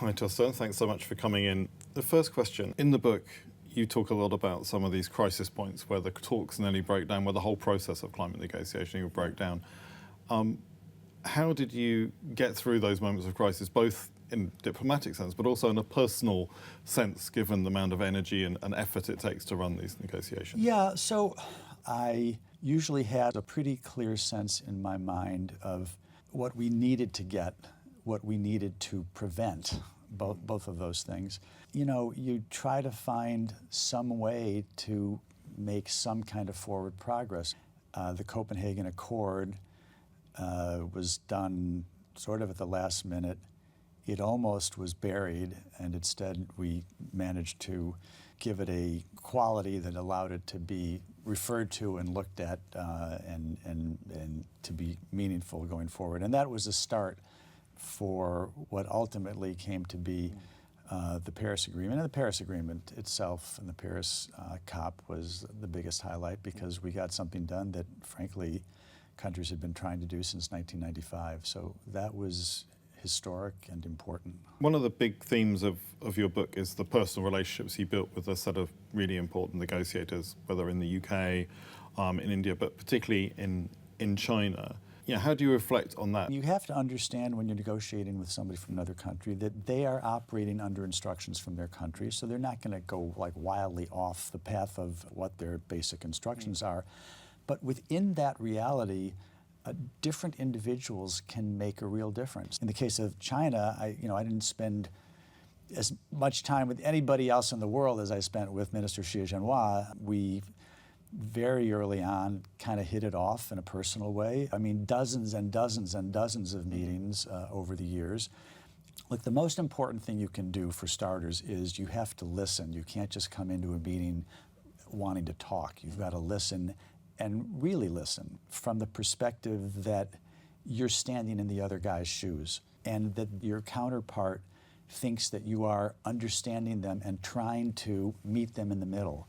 Hi, Todd Stern. Thanks so much for coming in. The first question, in the book, you talk a lot about some of these crisis points where the talks nearly break down, where the whole process of climate negotiation will break down. How did you get through those moments of crisis, both in diplomatic sense, but also in a personal sense, given the amount of energy and effort it takes to run these negotiations? Yeah, so I usually had a pretty clear sense in my mind of what we needed to get, what we needed to prevent, both of those things. You know, you try to find some way to make some kind of forward progress. The Copenhagen Accord was done sort of at the last minute. It almost was buried, and instead we managed to give it a quality that allowed it to be referred to and looked at and to be meaningful going forward. And that was a start for what ultimately came to be the Paris Agreement. And the Paris Agreement itself and the Paris COP was the biggest highlight, because we got something done that, frankly, countries had been trying to do since 1995. So that was historic and important. One of the big themes of your book is the personal relationships you built with a set of really important negotiators, whether in the UK, in India, but particularly in China. Yeah, how do you reflect on that? You have to understand when you're negotiating with somebody from another country that they are operating under instructions from their country, so they're not going to go like wildly off the path of what their basic instructions are. But within that reality, different individuals can make a real difference. In the case of China, I didn't spend as much time with anybody else in the world as I spent with Minister Xi Jinping. We very early on kind of hit it off in a personal way. I mean, dozens and dozens and dozens of meetings over the years. Look, the most important thing you can do, for starters, is you have to listen. You can't just come into a meeting wanting to talk. You've got to listen, and really listen from the perspective that you're standing in the other guy's shoes, and that your counterpart thinks that you are understanding them and trying to meet them in the middle.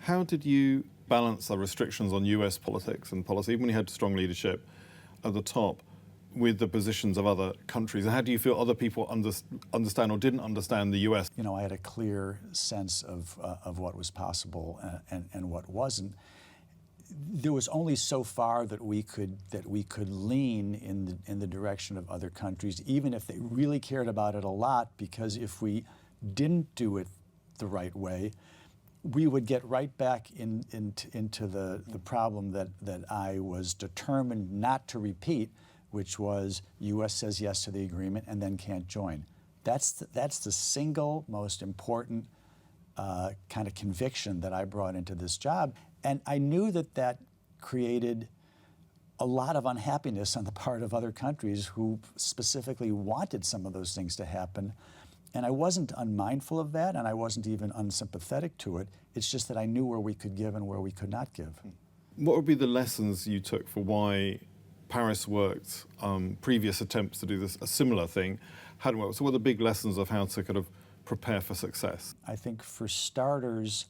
How did you balance the restrictions on US politics and policy, even when you had strong leadership at the top, with the positions of other countries? And how do you feel other people understand or didn't understand the US? You know, I had a clear sense of what was possible and what wasn't. There was only so far that we could lean in the direction of other countries, even if they really cared about it a lot, because if we didn't do it the right way, we would get right back into the problem that I was determined not to repeat, which was U.S. says yes to the agreement and then can't join. That's the single most important kind of conviction that I brought into this job. And I knew that created a lot of unhappiness on the part of other countries who specifically wanted some of those things to happen. And I wasn't unmindful of that, and I wasn't even unsympathetic to it. It's just that I knew where we could give and where we could not give. What would be the lessons you took for why Paris worked, previous attempts to do a similar thing hadn't worked? So what are the big lessons of how to kind of prepare for success? I think, for starters,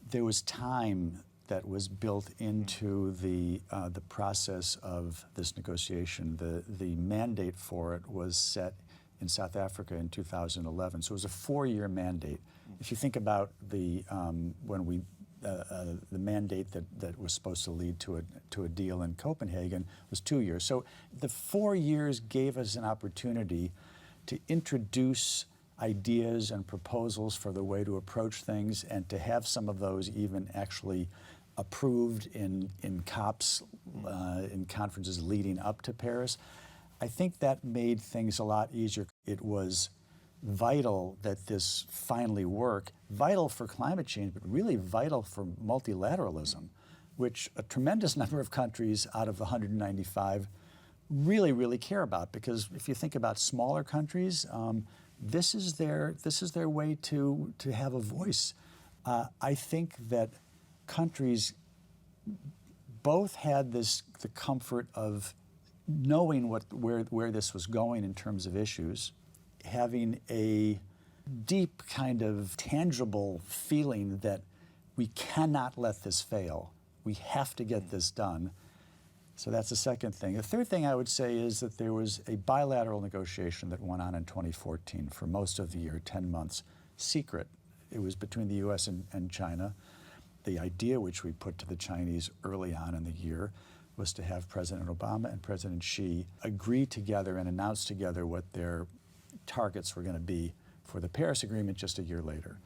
there was time that was built into the process of this negotiation. The mandate for it was set in South Africa in 2011, so it was a 4-year mandate. If you think about the mandate that was supposed to lead to a deal in Copenhagen was 2 years. So the 4 years gave us an opportunity to introduce ideas and proposals for the way to approach things, and to have some of those even actually approved in COPs, in conferences leading up to Paris. I think that made things a lot easier. It was vital that this finally work, vital for climate change, but really vital for multilateralism, which a tremendous number of countries out of the 195 really, really care about. Because if you think about smaller countries, this is their way to have a voice. I think that countries both had the comfort of knowing where this was going in terms of issues, having a deep kind of tangible feeling that we cannot let this fail. We have to get this done. So that's the second thing. The third thing I would say is that there was a bilateral negotiation that went on in 2014 for most of the year, 10 months, secret. It was between the US and China. The idea which we put to the Chinese early on in the year was to have President Obama and President Xi agree together and announce together what their targets were going to be for the Paris Agreement just a year later.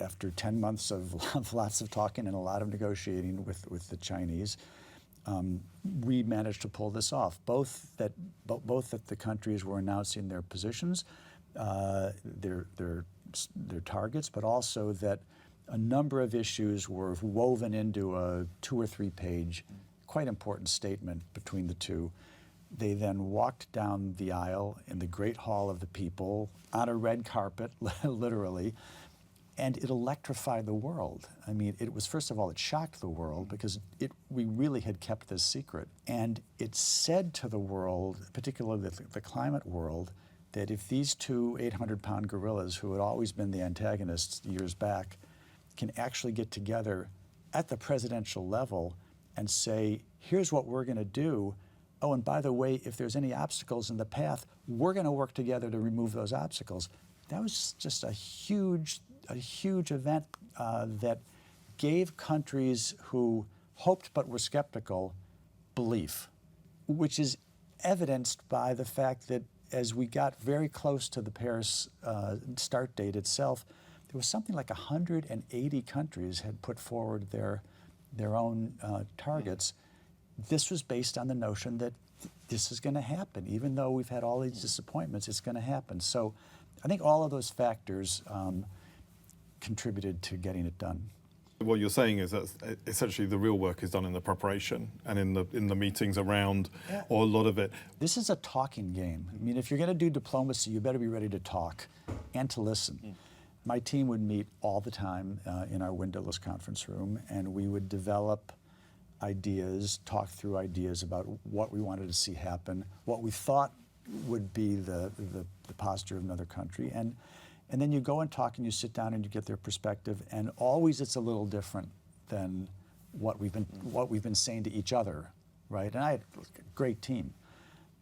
After 10 months of lots of talking and a lot of negotiating with the Chinese, we managed to pull this off. Both that the countries were announcing their positions, their targets, but also that a number of issues were woven into a 2 or 3 page, quite important statement between the two. They then walked down the aisle in the Great Hall of the People on a red carpet, literally, and it electrified the world. I mean, it was, first of all, it shocked the world because we really had kept this secret. And it said to the world, particularly the climate world, that if these two 800-pound gorillas, who had always been the antagonists years back, can actually get together at the presidential level and say, here's what we're going to do. Oh, and by the way, if there's any obstacles in the path, we're going to work together to remove those obstacles. That was just a huge event that gave countries who hoped but were skeptical belief, which is evidenced by the fact that as we got very close to the Paris start date itself, there was something like 180 countries had put forward their own targets. This was based on the notion that this is going to happen. Even though we've had all these disappointments, it's going to happen. So I think all of those factors contributed to getting it done. What you're saying is that essentially the real work is done in the preparation and in the meetings around, or a lot of it. This is a talking game. I mean, if you're going to do diplomacy, you better be ready to talk and to listen. My team would meet all the time in our windowless conference room, and we would develop ideas, talk through ideas about what we wanted to see happen, what we thought would be the posture of another country. And then you go and talk and you sit down and you get their perspective, and always it's a little different than what we've been saying to each other, right? And I had a great team.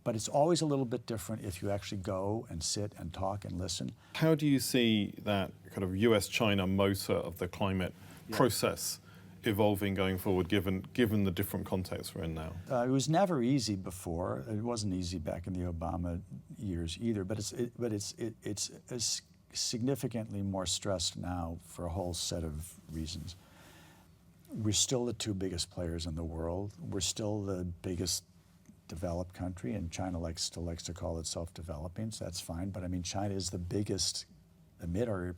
But it's always a little bit different if you actually go and sit and talk and listen. How do you see that kind of US-China motor of the climate process evolving going forward, given the different contexts we're in now? It was never easy before. It wasn't easy back in the Obama years either. But it's significantly more stressed now for a whole set of reasons. We're still the 2 biggest players in the world. We're still the biggest developed country, and China still likes to call itself developing, so that's fine. But I mean, China is the biggest emitter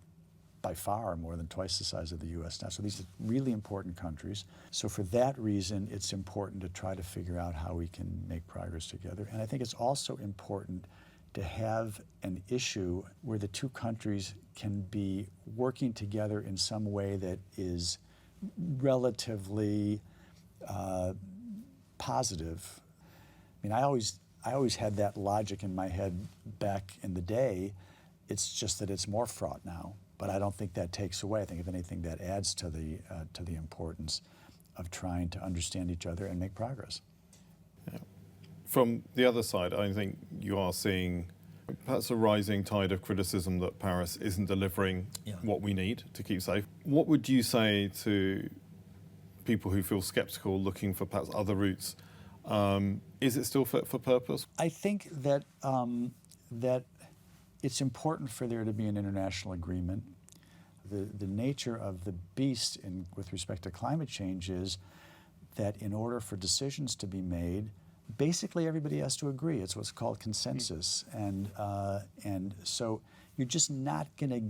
by far, more than twice the size of the US now. So these are really important countries. So for that reason, it's important to try to figure out how we can make progress together. And I think it's also important to have an issue where the 2 countries can be working together in some way that is relatively positive. I mean, I always had that logic in my head back in the day. It's just that it's more fraught now. But I don't think that takes away. I think, if anything, that adds to the importance of trying to understand each other and make progress. Yeah. From the other side, I think you are seeing perhaps a rising tide of criticism that Paris isn't delivering what we need to keep safe. What would you say to people who feel skeptical, looking for perhaps other routes? Is it still fit for purpose? I think that that it's important for there to be an international agreement. The nature of the beast with respect to climate change is that in order for decisions to be made, basically everybody has to agree. It's what's called consensus. And so you're just not going to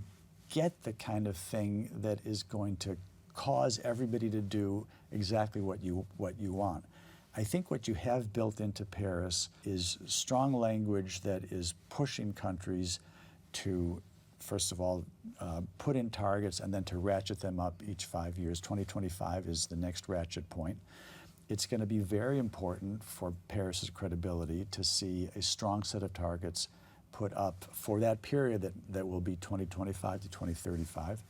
get the kind of thing that is going to cause everybody to do exactly what you want. I think what you have built into Paris is strong language that is pushing countries to, first of all, put in targets and then to ratchet them up each 5 years. 2025 is the next ratchet point. It's going to be very important for Paris's credibility to see a strong set of targets put up for that period that will be 2025 to 2035.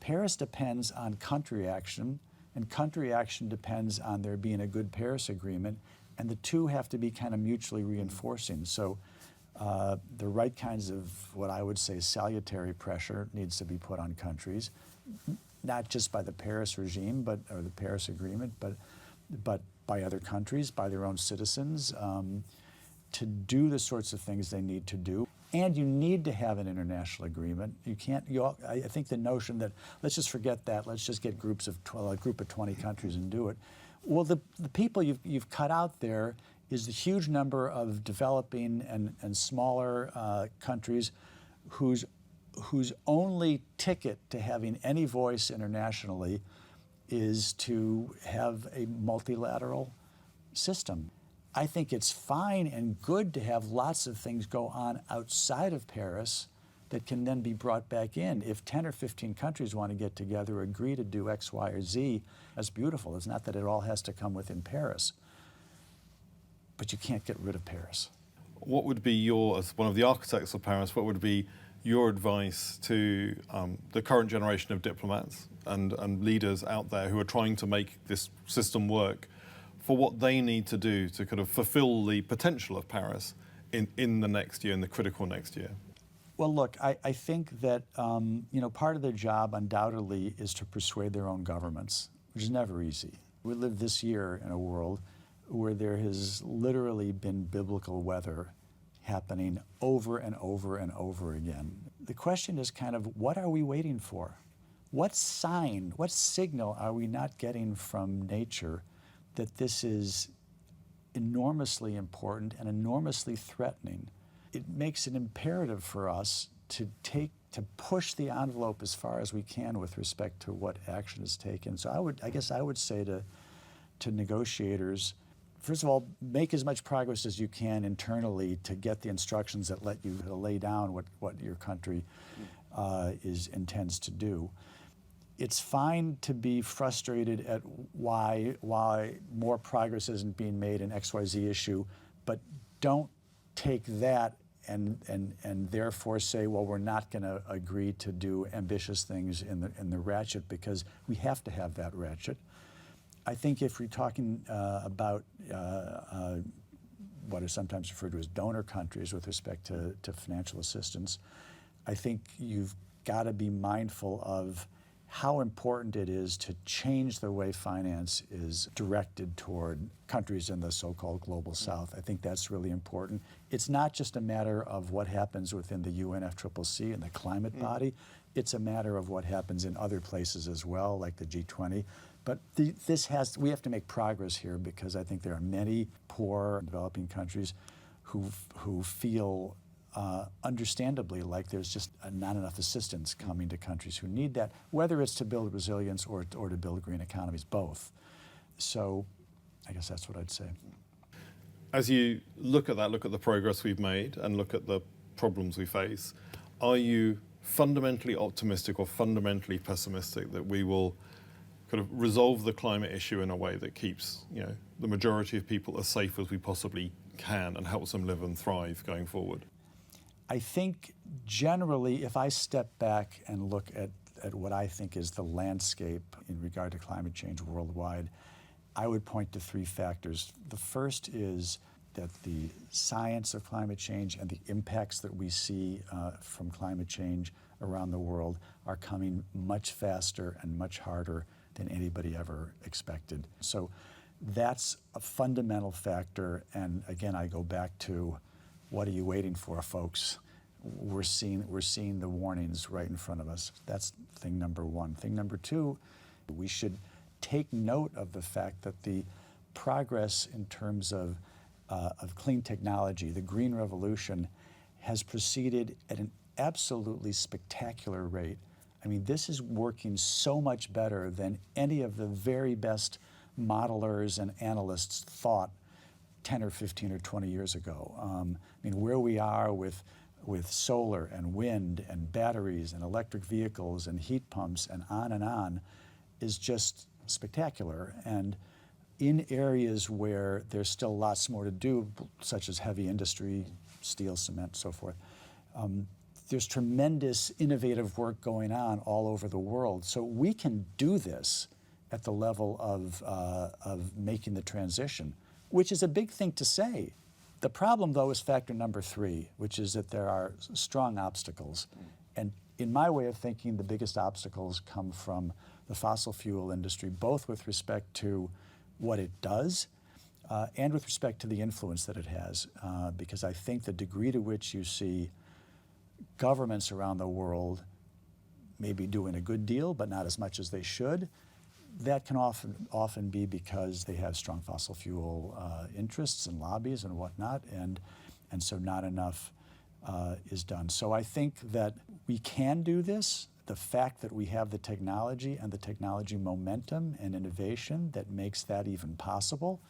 Paris depends on country action and country action depends on there being a good Paris Agreement, and the two have to be kind of mutually reinforcing. So the right kinds of what I would say salutary pressure needs to be put on countries, not just by the Paris regime, or the Paris Agreement, but by other countries, by their own citizens, to do the sorts of things they need to do. And you need to have an international agreement. You can't. I think the notion that let's just forget that, let's just get a group of 20 countries and do it. Well, the people you've cut out there is the huge number of developing and smaller countries whose only ticket to having any voice internationally is to have a multilateral system. I think it's fine and good to have lots of things go on outside of Paris that can then be brought back in. If 10 or 15 countries want to get together, agree to do X, Y, or Z, that's beautiful. It's not that it all has to come within Paris. But you can't get rid of Paris. What would be as one of the architects of Paris, what would be your advice to the current generation of diplomats and leaders out there who are trying to make this system work, for what they need to do to kind of fulfill the potential of Paris in the next year, in the critical next year? Well, look, I think that part of their job undoubtedly is to persuade their own governments, which is never easy. We live this year in a world where there has literally been biblical weather happening over and over and over again. The question is kind of, what are we waiting for? What sign, what signal are we not getting from nature that this is enormously important and enormously threatening? It makes it imperative for us to push the envelope as far as we can with respect to what action is taken. So I guess I would say to negotiators, first of all, make as much progress as you can internally to get the instructions that let you lay down what your country intends to do. It's fine to be frustrated at why more progress isn't being made in XYZ issue, but don't take that and therefore say, well, we're not going to agree to do ambitious things in the ratchet, because we have to have that ratchet. I think if we're talking about what is sometimes referred to as donor countries with respect to financial assistance, I think you've got to be mindful of how important it is to change the way finance is directed toward countries in the so-called global south. I think that's really important. It's not just a matter of what happens within the UNFCCC and the climate body. It's a matter of what happens in other places as well, like the G20. But we have to make progress here, because I think there are many poor developing countries who feel understandably like there's just not enough assistance coming to countries who need that, whether it's to build resilience or to build green economies, both. So I guess that's what I'd say. As you look at the progress we've made and look at the problems we face, are you fundamentally optimistic or fundamentally pessimistic that we will kind of resolve the climate issue in a way that keeps the majority of people as safe as we possibly can and helps them live and thrive going forward? I think generally, if I step back and look at what I think is the landscape in regard to climate change worldwide, I would point to three factors. The first is that the science of climate change and the impacts that we see from climate change around the world are coming much faster and much harder than anybody ever expected. So that's a fundamental factor. And again, I go back to, what are you waiting for, folks? We're seeing the warnings right in front of us. That's thing number one. Thing number two, we should take note of the fact that the progress in terms of clean technology, the green revolution, has proceeded at an absolutely spectacular rate. I mean, this is working so much better than any of the very best modelers and analysts thought 10 or 15 or 20 years ago. I mean, where we are with solar and wind and batteries and electric vehicles and heat pumps and on is just spectacular. And in areas where there's still lots more to do, such as heavy industry, steel, cement, so forth, there's tremendous innovative work going on all over the world. So we can do this at the level of making the transition, which is a big thing to say. The problem, though, is factor number 3, which is that there are strong obstacles. And in my way of thinking, the biggest obstacles come from the fossil fuel industry, both with respect to what it does and with respect to the influence that it has. Because I think the degree to which you see governments around the world maybe doing a good deal, but not as much as they should, that can often be because they have strong fossil fuel interests and lobbies and whatnot, and so not enough is done. So I think that we can do this. The fact that we have the technology and the technology momentum and innovation that makes that even possible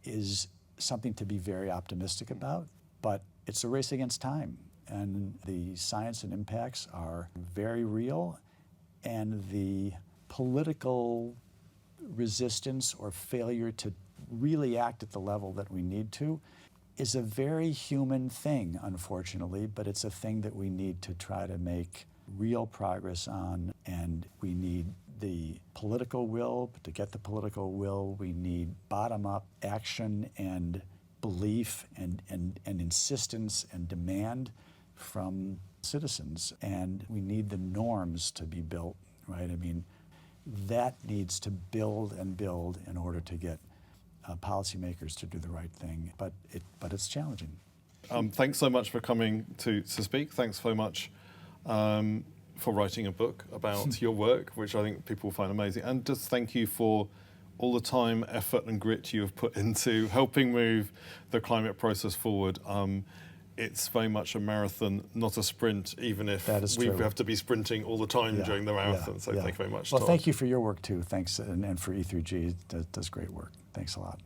is something to be very optimistic about, but it's a race against time. And the science and impacts are very real, and the political resistance or failure to really act at the level that we need to is a very human thing, unfortunately, but it's a thing that we need to try to make real progress on, and we need the political will. But to get the political will, we need bottom-up action and belief and insistence and demand from citizens, and we need the norms to be built, right? I mean, that needs to build and build in order to get policymakers to do the right thing, but it's challenging. Thanks so much for coming to speak. Thanks so much for writing a book about your work, which I think people will find amazing. And just thank you for all the time, effort and grit you have put into helping move the climate process forward. It's very much a marathon, not a sprint, even if we have to be sprinting all the time during the marathon. So thank you very much, Well, Todd. thank you for your work too. Thanks, and for E3G, it does great work. Thanks a lot.